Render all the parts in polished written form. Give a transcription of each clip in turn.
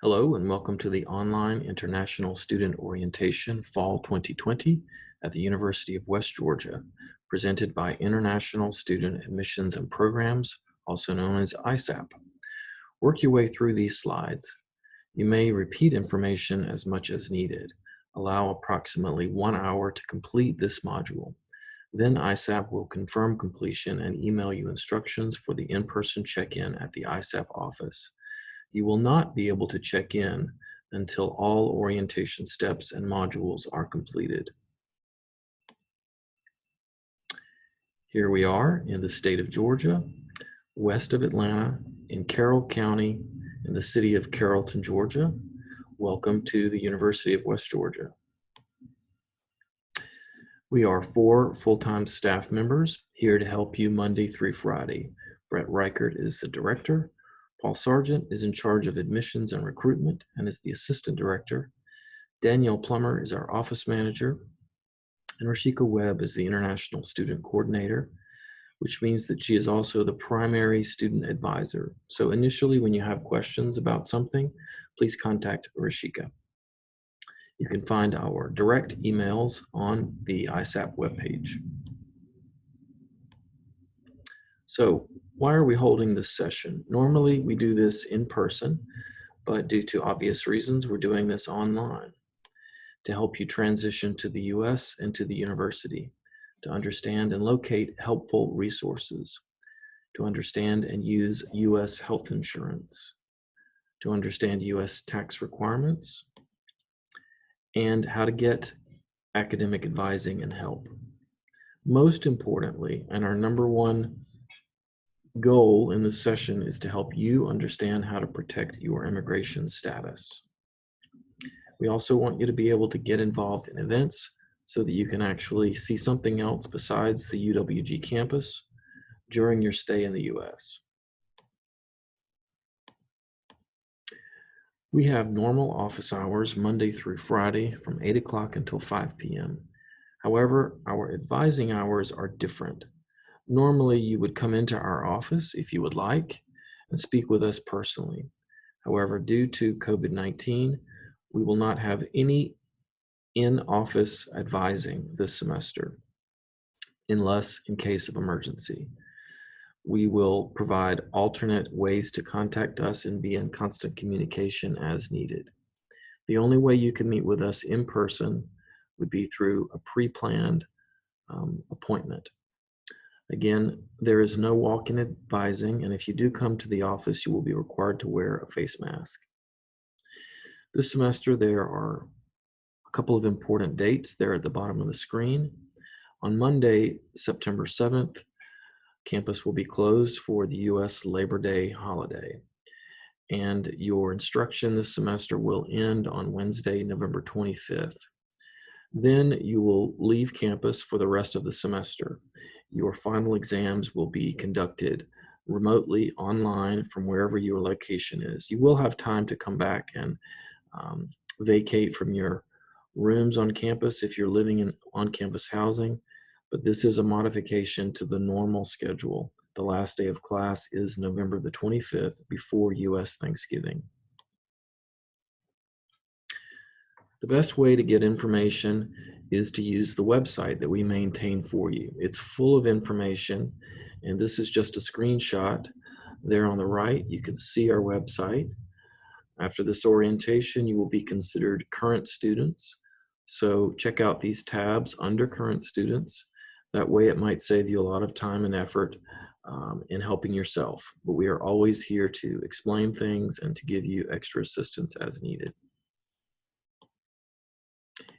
Hello and welcome to the Online International Student Orientation Fall 2020 at the University of West Georgia, presented by International Student Admissions and Programs, also known as ISAP. Work your way through these slides. You may repeat information as much as needed. Allow approximately 1 hour to complete this module. Then ISAP will confirm completion and email you instructions for the in-person check-in at the ISAP office. You will not be able to check in until all orientation steps and modules are completed. Here we are in the state of Georgia, west of Atlanta, in Carroll County, in the city of Carrollton, Georgia. Welcome to the University of West Georgia. We are 4 full-time staff members here to help you Monday through Friday. Brett Reichert is the director. Paul Sargent is in charge of admissions and recruitment and is the assistant director. Danielle Plummer is our office manager. And Rashika Webb is the international student coordinator, which means that she is also the primary student advisor. So initially, when you have questions about something, please contact Rashika. You can find our direct emails on the ISAP webpage. So why are we holding this session? Normally we do this in person, but due to obvious reasons, we're doing this online to help you transition to the US and to the university, to understand and locate helpful resources, to understand and use US health insurance, to understand US tax requirements, and how to get academic advising and help. Most importantly, and our number one goal in this session is to help you understand how to protect your immigration status. We also want you to be able to get involved in events so that you can actually see something else besides the UWG campus during your stay in the US. We have normal office hours Monday through Friday from 8 o'clock until 5 p.m. However, our advising hours are different. Normally, you would come into our office if you would like and speak with us personally. However, due to COVID-19, we will not have any in-office advising this semester, unless in case of emergency. We will provide alternate ways to contact us and be in constant communication as needed. The only way you can meet with us in person would be through a pre-planned appointment. Again, there is no walk-in advising, and if you do come to the office, you will be required to wear a face mask. This semester, there are a couple of important dates there at the bottom of the screen. On Monday, September 7th, campus will be closed for the U.S. Labor Day holiday, and your instruction this semester will end on Wednesday, November 25th. Then you will leave campus for the rest of the semester. Your final exams will be conducted remotely online from wherever your location is. You will have time to come back and vacate from your rooms on campus if you're living in on-campus housing, but this is a modification to the normal schedule. The last day of class is November the 25th before U.S. Thanksgiving. The best way to get information is to use the website that we maintain for you. It's full of information, and this is just a screenshot. There on the right, you can see our website. After this orientation, you will be considered current students. So check out these tabs under current students. That way it might save you a lot of time and effort in helping yourself. But we are always here to explain things and to give you extra assistance as needed.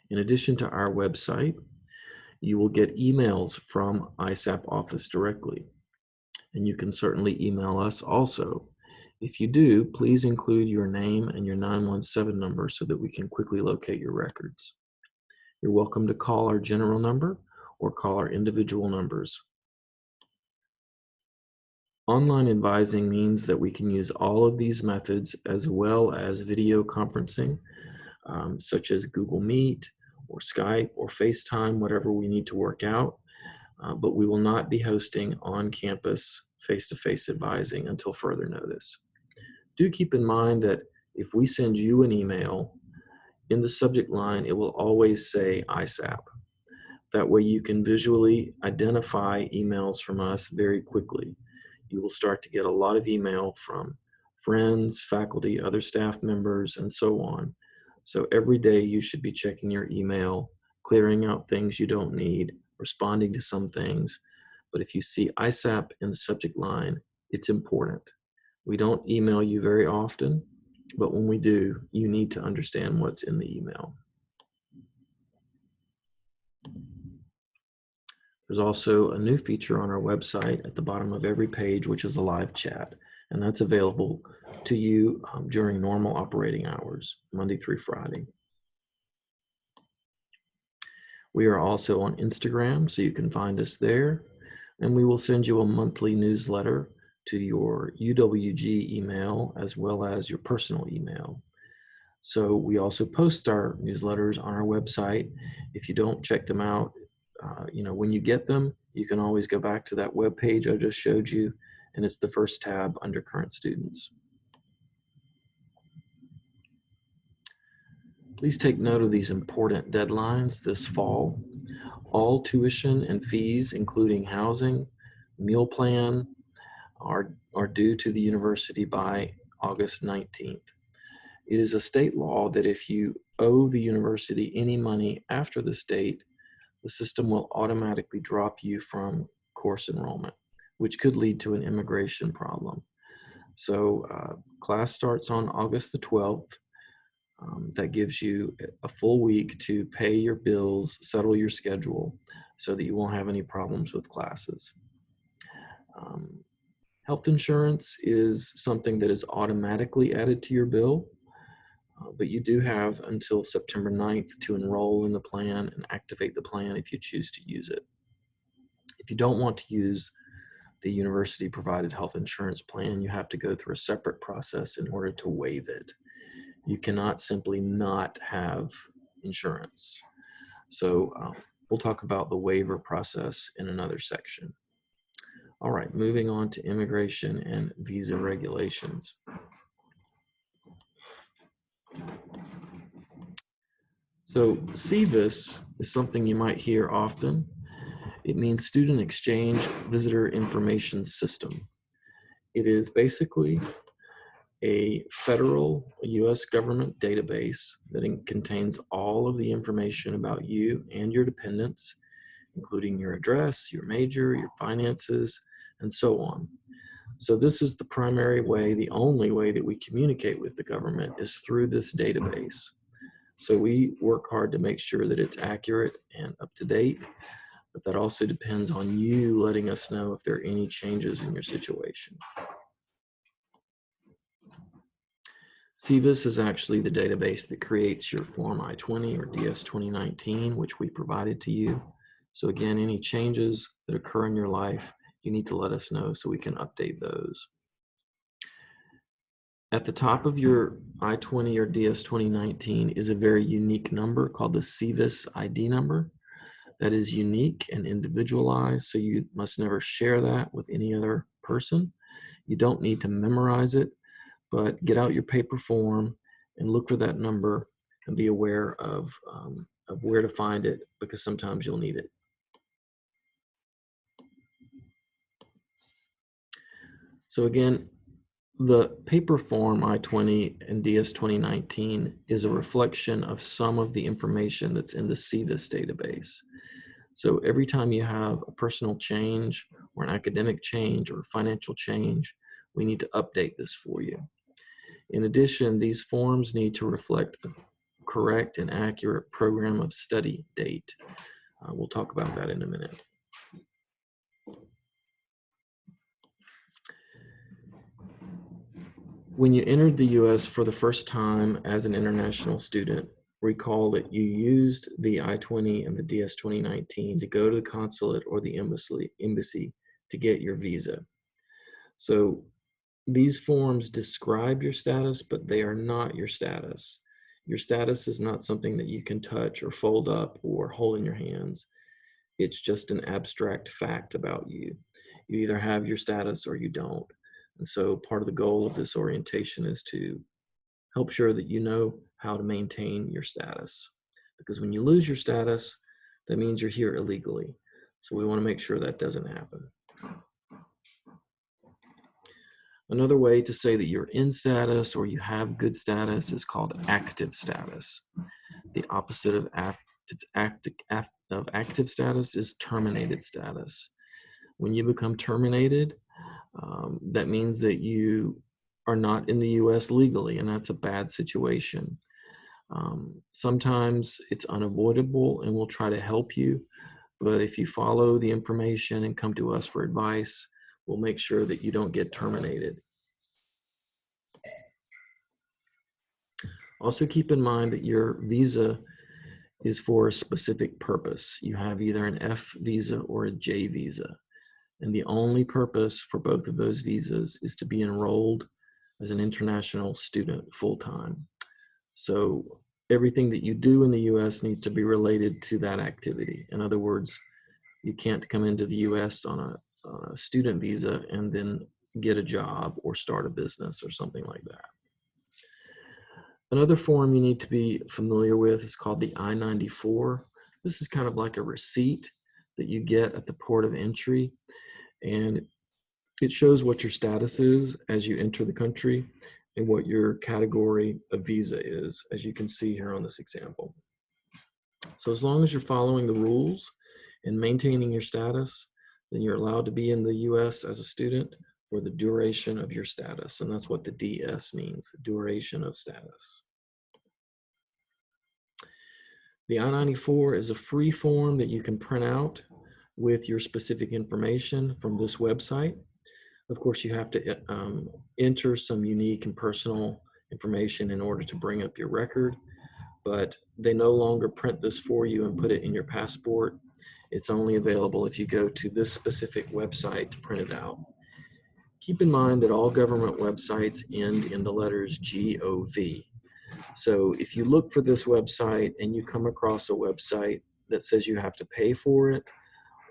In addition to our website, you will get emails from ISAP office directly, and you can certainly email us also. If you do, please include your name and your 917 number so that we can quickly locate your records. You're welcome to call our general number or call our individual numbers. Online advising means that we can use all of these methods as well as video conferencing, such as Google Meet or Skype or FaceTime, whatever we need to work out. But we will not be hosting on-campus face-to-face advising until further notice. Do keep in mind that If we send you an email, in the subject line, it will always say ISAP. That way you can visually identify emails from us very quickly. You will start to get a lot of email from friends, faculty, other staff members, and so on. So every day you should be checking your email, clearing out things you don't need, responding to some things. But if you see ISAP in the subject line, it's important. We don't email you very often, but when we do, you need to understand what's in the email. There's also a new feature on our website at the bottom of every page, which is a live chat, and that's available to you during normal operating hours, Monday through Friday. We are also on Instagram, so you can find us there, and we will send you a monthly newsletter to your UWG email as well as your personal email. So we also post our newsletters on our website. If you don't check them out, when you get them, you can always go back to that web page I just showed you, and it's the first tab under current students. Please take note of these important deadlines this fall. All tuition and fees, including housing, meal plan, are due to the university by August 19th. It is a state law that if you owe the university any money after this date, the system will automatically drop you from course enrollment, which could lead to an immigration problem. So class starts on August the 12th. That gives you a full week to pay your bills, settle your schedule, so that you won't have any problems with classes. Health insurance is something that is automatically added to your bill, but you do have until September 9th to enroll in the plan and activate the plan if you choose to use it. If you don't want to use the university provided health insurance plan, you have to go through a separate process in order to waive it. You cannot simply not have insurance. So we'll talk about the waiver process in another section. All right, moving on to immigration and visa regulations. So SEVIS is something you might hear often. It means Student Exchange Visitor Information System. It is basically a federal U.S. government database that contains all of the information about you and your dependents, including your address, your major, your finances, and so on. So this is the primary way, the only way that we communicate with the government is through this database. So we work hard to make sure that it's accurate and up to date, but that also depends on you letting us know if there are any changes in your situation. SEVIS is actually the database that creates your Form I-20 or DS 2019, which we provided to you. So again, any changes that occur in your life, you need to let us know so we can update those. At the top of your I-20 or DS 2019 is a very unique number called the SEVIS ID number. That is unique and individualized, so you must never share that with any other person. You don't need to memorize it, but get out your paper form and look for that number and be aware of where to find it, because sometimes you'll need it. So again, the paper form I-20 and DS 2019 is a reflection of some of the information that's in the SEVIS database. So every time you have a personal change or an academic change or financial change, we need to update this for you. In addition, these forms need to reflect a correct and accurate program of study date. We'll talk about that in a minute. When you entered the U.S. for the first time as an international student, recall that you used the I-20 and the DS 2019 to go to the consulate or the embassy to get your visa. So these forms describe your status, but they are not your status. Your status is not something that you can touch or fold up or hold in your hands. It's just an abstract fact about you. You either have your status or you don't. And so part of the goal of this orientation is to help sure that you know how to maintain your status. Because when you lose your status, that means you're here illegally. So we want to make sure that doesn't happen. Another way to say that you're in status or you have good status is called active status. The opposite of active status is terminated status. When you become terminated, that means that you are not in the US legally, and that's a bad situation. Sometimes it's unavoidable and we'll try to help you, but if you follow the information and come to us for advice, we'll make sure that you don't get terminated. Also keep in mind that your visa is for a specific purpose. You have either an F visa or a J visa. And the only purpose for both of those visas is to be enrolled as an international student full-time. So everything that you do in the US needs to be related to that activity. In other words, you can't come into the US on a student visa and then get a job or start a business or something like that. Another form you need to be familiar with is called the I-94. This is kind of like a receipt that you get at the port of entry, and it shows what your status is as you enter the country and what your category of visa is, as you can see here on this example. So as long as you're following the rules and maintaining your status, then you're allowed to be in the US as a student for the duration of your status. And that's what the DS means, duration of status. The I-94 is a free form that you can print out with your specific information from this website. Of course, you have to enter some unique and personal information in order to bring up your record, but they no longer print this for you and put it in your passport. It's only available if you go to this specific website to print it out. Keep in mind that all government websites end in the letters GOV. So if you look for this website and you come across a website that says you have to pay for it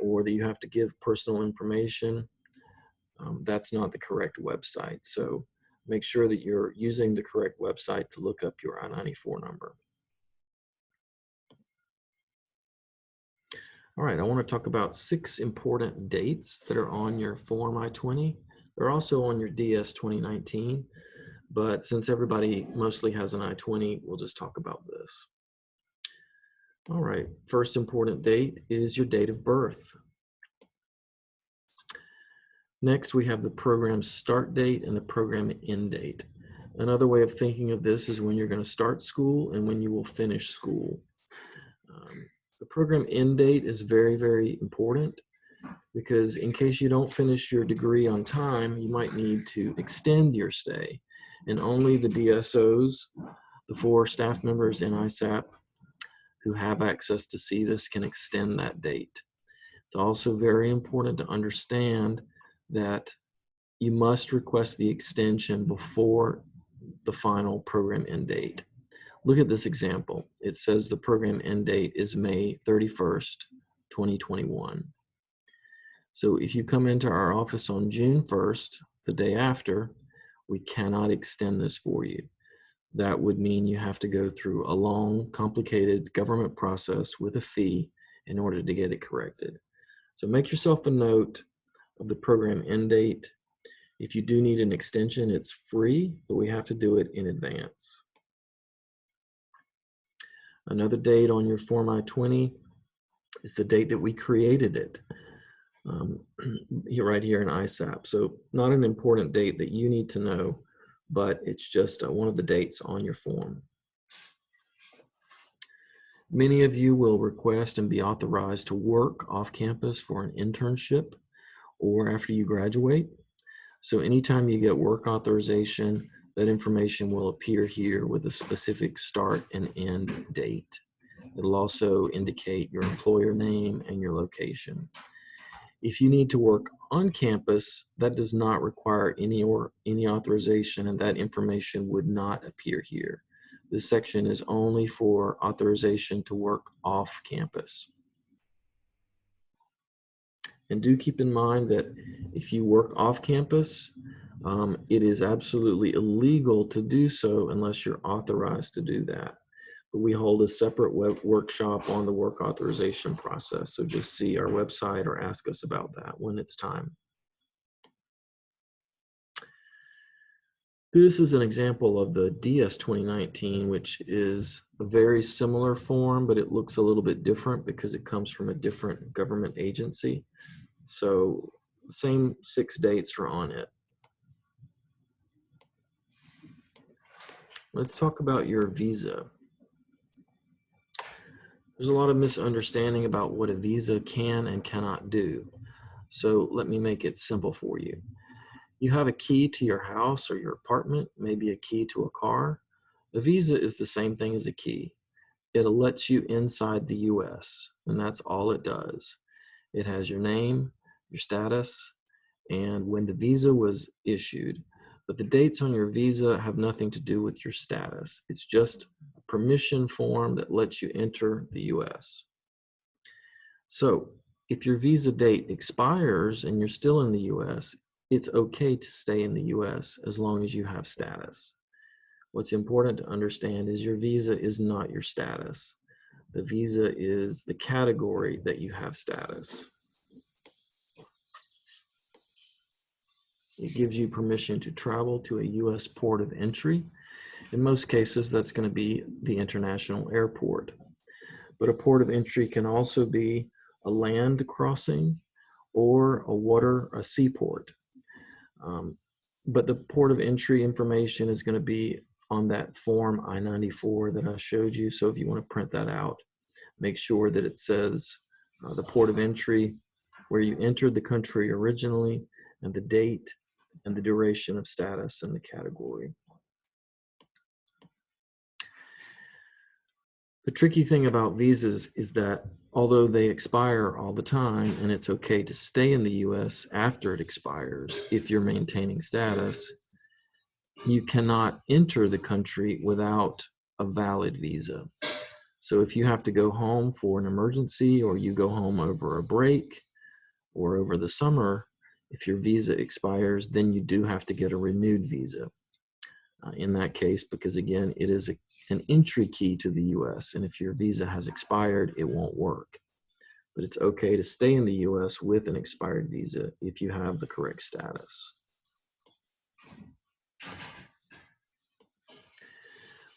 or that you have to give personal information, that's not the correct website. So make sure that you're using the correct website to look up your I-94 number. All right, I want to talk about 6 important dates that are on your Form I-20. They're also on your DS 2019, but since everybody mostly has an I-20, we'll just talk about this. All right, first important date is your date of birth. Next, we have the program start date and the program end date. Another way of thinking of this is when you're going to start school and when you will finish school. The program end date is very, very important because in case you don't finish your degree on time, you might need to extend your stay. And only the DSOs, the 4 staff members in ISAP who have access to see this, can extend that date. It's also very important to understand that you must request the extension before the final program end date. Look at this example. It says the program end date is May 31st, 2021. So if you come into our office on June 1st, the day after, we cannot extend this for you. That would mean you have to go through a long, complicated government process with a fee in order to get it corrected. So make yourself a note of the program end date. If you do need an extension, it's free, but we have to do it in advance. Another date on your Form I-20 is the date that we created it, right here in ISAP. So not an important date that you need to know, but it's just one of the dates on your form. Many of you will request and be authorized to work off campus for an internship or after you graduate. So anytime you get work authorization, that information will appear here with a specific start and end date. It'll also indicate your employer name and your location. If you need to work on campus, that does not require any authorization, and that information would not appear here. This section is only for authorization to work off campus. And do keep in mind that if you work off campus, it is absolutely illegal to do so unless you're authorized to do that. But we hold a separate workshop on the work authorization process. So just see our website or ask us about that when it's time. This is an example of the DS 2019, which is a very similar form, but it looks a little bit different because it comes from a different government agency. So same 6 dates are on it. Let's talk about your visa. There's a lot of misunderstanding about what a visa can and cannot do. So let me make it simple for you. You have a key to your house or your apartment, maybe a key to a car. A visa is the same thing as a key. It lets you inside the US, and that's all it does. It has your name, your status, and when the visa was issued. But the dates on your visa have nothing to do with your status. It's just a permission form that lets you enter the US. So if your visa date expires and you're still in the US, it's okay to stay in the US as long as you have status. What's important to understand is your visa is not your status. The visa is the category that you have status. It gives you permission to travel to a US port of entry. In most cases, that's going to be the international airport. But a port of entry can also be a land crossing or a seaport. But the port of entry information is going to be on that form I-94 that I showed you. So if you want to print that out, make sure that it says the port of entry, where you entered the country originally, and the date and the duration of status and the category. The tricky thing about visas is that although they expire all the time and it's okay to stay in the US after it expires if you're maintaining status, you cannot enter the country without a valid visa. So if you have to go home for an emergency or you go home over a break or over the summer, if your visa expires, then you do have to get a renewed visa in that case, because again, it is an entry key to the US. And if your visa has expired, it won't work. But it's okay to stay in the US with an expired visa if you have the correct status.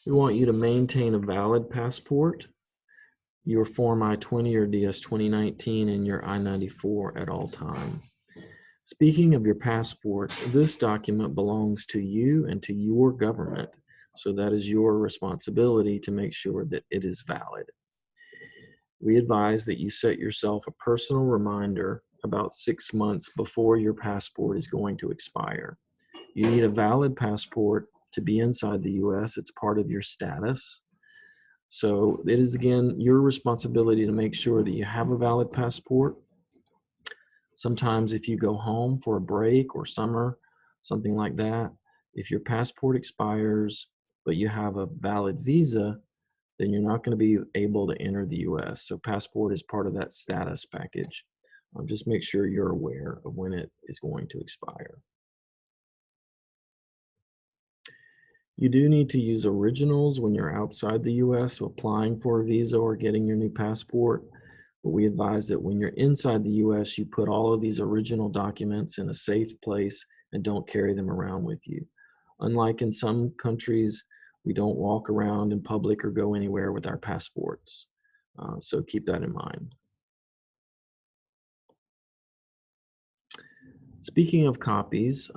We want you to maintain a valid passport, your Form I-20 or DS 2019, and your I-94 at all time. Speaking of your passport, this document belongs to you and to your government, so that is your responsibility to make sure that it is valid. We advise that you set yourself a personal reminder about 6 months before your passport is going to expire. You need a valid passport to be inside the US. It's part of your status. So it is, again, your responsibility to make sure that you have a valid passport. Sometimes if you go home for a break or summer, something like that, if your passport expires, but you have a valid visa, then you're not going to be able to enter the US. So passport is part of that status package. Just make sure you're aware of when it is going to expire. You do need to use originals when you're outside the US, so applying for a visa or getting your new passport. But we advise that when you're inside the US, you put all of these original documents in a safe place and don't carry them around with you. Unlike in some countries, we don't walk around in public or go anywhere with our passports. So keep that in mind. Speaking of copies,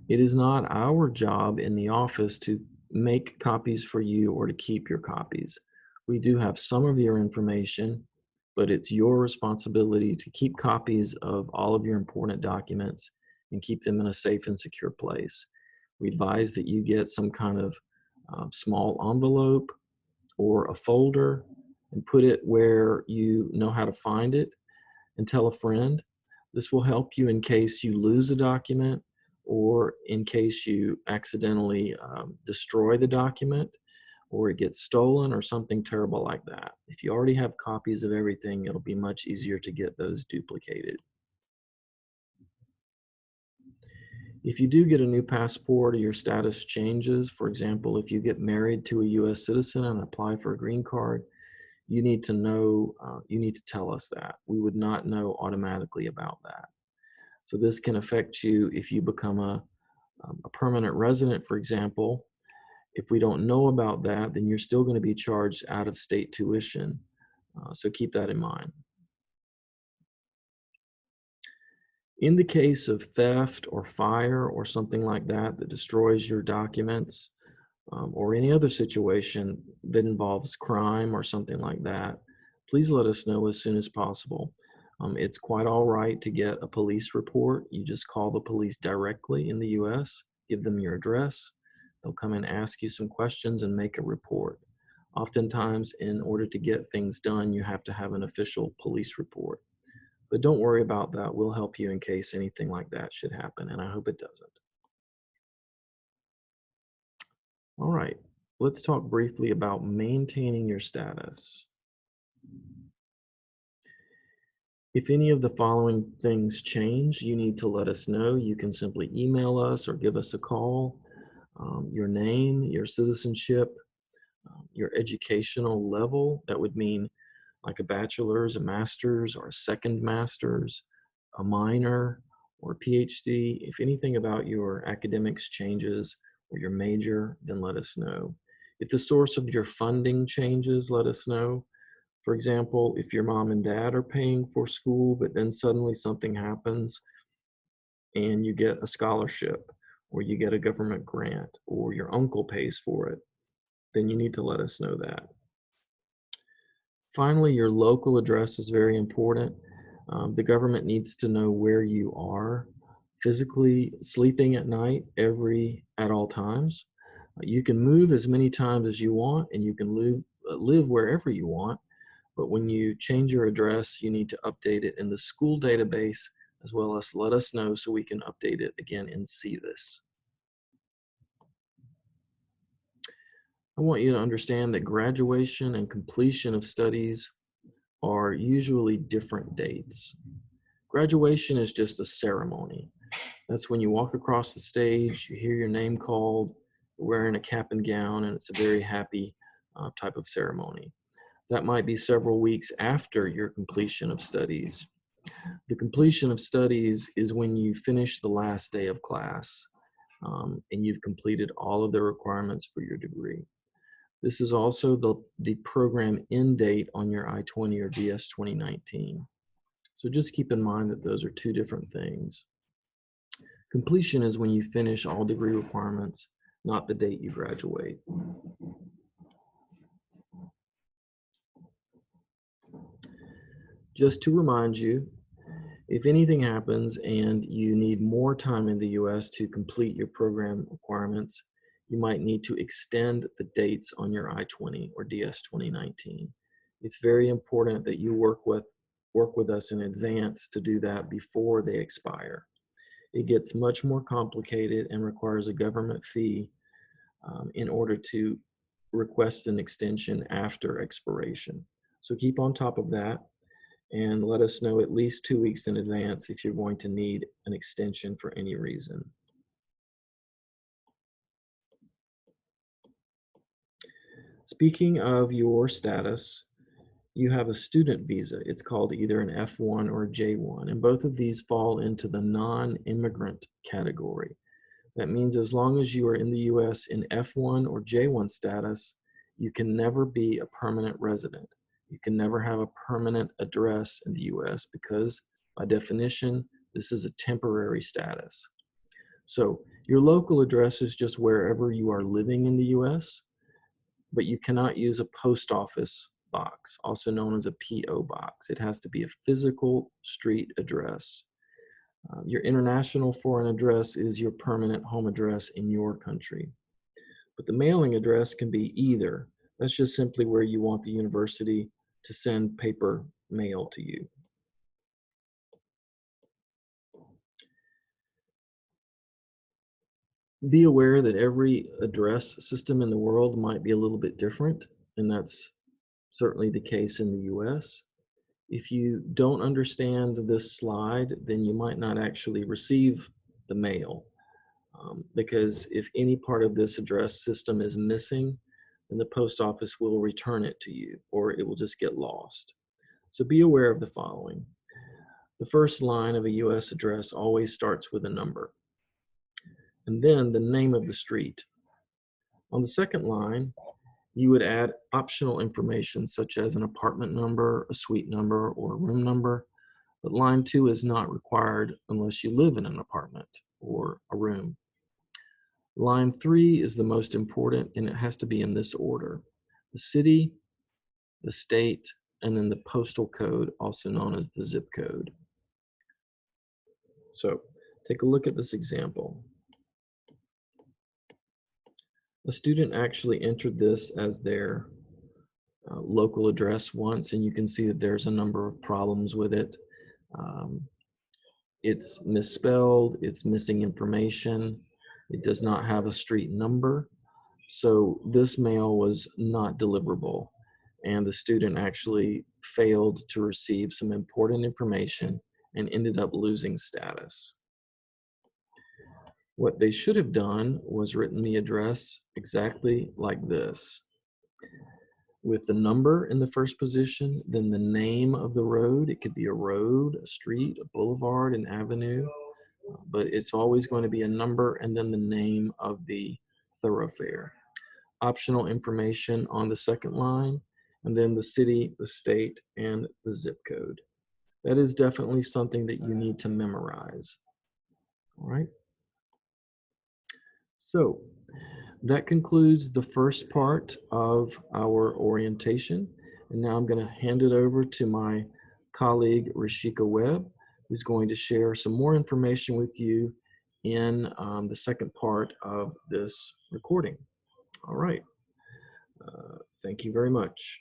it is not our job in the office to make copies for you or to keep your copies. We do have some of your information, but it's your responsibility to keep copies of all of your important documents and keep them in a safe and secure place. We advise that you get some kind of small envelope or a folder and put it where you know how to find it, and tell a friend. This will help you in case you lose a document or in case you accidentally destroy the document or it gets stolen or something terrible like that. If you already have copies of everything, it'll be much easier to get those duplicated. If you do get a new passport or your status changes, for example, if you get married to a US citizen and apply for a green card, you need to know, you need to tell us that. We would not know automatically about that. So this can affect you if you become a permanent resident, for example. If we don't know about that, then you're still going to be charged out of state tuition. So keep that in mind. In the case of theft or fire or something like that that destroys your documents, or any other situation that involves crime or something like that, please let us know as soon as possible. It's quite all right to get a police report. You just call the police directly in the US, give them your address. They'll come and ask you some questions and make a report. Oftentimes, in order to get things done, you have to have an official police report. But don't worry about that. We'll help you in case anything like that should happen, and I hope it doesn't. All right, let's talk briefly about maintaining your status. If any of the following things change, you need to let us know. You can simply email us or give us a call. Your name, your citizenship, your educational level. That would mean like a bachelor's, a master's, or a second master's, a minor, or a PhD. If anything about your academics changes or your major, then let us know. If the source of your funding changes, let us know. For example, if your mom and dad are paying for school, but then suddenly something happens and you get a scholarship or you get a government grant or your uncle pays for it, then you need to let us know that. Finally, your local address is very important. The government needs to know where you are physically sleeping at night at all times. You can move as many times as you want and you can live wherever you want. But when you change your address, you need to update it in the school database as well as let us know so we can update it again in SEVIS. I want you to understand that graduation and completion of studies are usually different dates. Graduation is just a ceremony. That's when you walk across the stage, you hear your name called, you're wearing a cap and gown, and it's a very happy type of ceremony. That might be several weeks after your completion of studies. The completion of studies is when you finish the last day of class and you've completed all of the requirements for your degree. This is also the program end date on your I-20 or DS 2019. So just keep in mind that those are two different things. Completion is when you finish all degree requirements, not the date you graduate. Just to remind you, if anything happens and you need more time in the US to complete your program requirements, you might need to extend the dates on your I-20 or DS 2019. It's very important that you work with us in advance to do that before they expire. It gets much more complicated and requires a government fee in order to request an extension after expiration. So keep on top of that and let us know at least 2 weeks in advance if you're going to need an extension for any reason. Speaking of your status, you have a student visa. It's called either an F1 or a J1, and both of these fall into the non-immigrant category. That means as long as you are in the US in F1 or J1 status, you can never be a permanent resident. You can never have a permanent address in the US because, by definition, this is a temporary status. So your local address is just wherever you are living in the US, but you cannot use a post office box, also known as a PO box. It has to be a physical street address. Your international foreign address is your permanent home address in your country. But the mailing address can be either. That's just simply where you want the university to send paper mail to you. Be aware that every address system in the world might be a little bit different, and that's certainly the case in the US. If you don't understand this slide, then you might not actually receive the mail. because if any part of this address system is missing, then the post office will return it to you, or it will just get lost. So be aware of the following. The first line of a US address always starts with a number, and then the name of the street. On the second line, you would add optional information such as an apartment number, a suite number, or a room number, but line 2 is not required unless you live in an apartment or a room. Line 3 is the most important, and it has to be in this order: the city, the state, and then the postal code, also known as the zip code. So take a look at this example. A student actually entered this as their local address once, and you can see that there's a number of problems with it. Um, it's misspelled, it's missing information, it does not have a street number. So this mail was not deliverable, and the student actually failed to receive some important information and ended up losing status. What they should have done was written the address exactly like this, with the number in the first position, then the name of the road. It could be a road, a street, a boulevard, an avenue, but it's always going to be a number and then the name of the thoroughfare. Optional information on the second line, and then the city, the state, and the zip code. That is definitely something that you need to memorize. All right. So that concludes the first part of our orientation. And now I'm going to hand it over to my colleague, Rashika Webb, who's going to share some more information with you in the second part of this recording. All right. Thank you very much.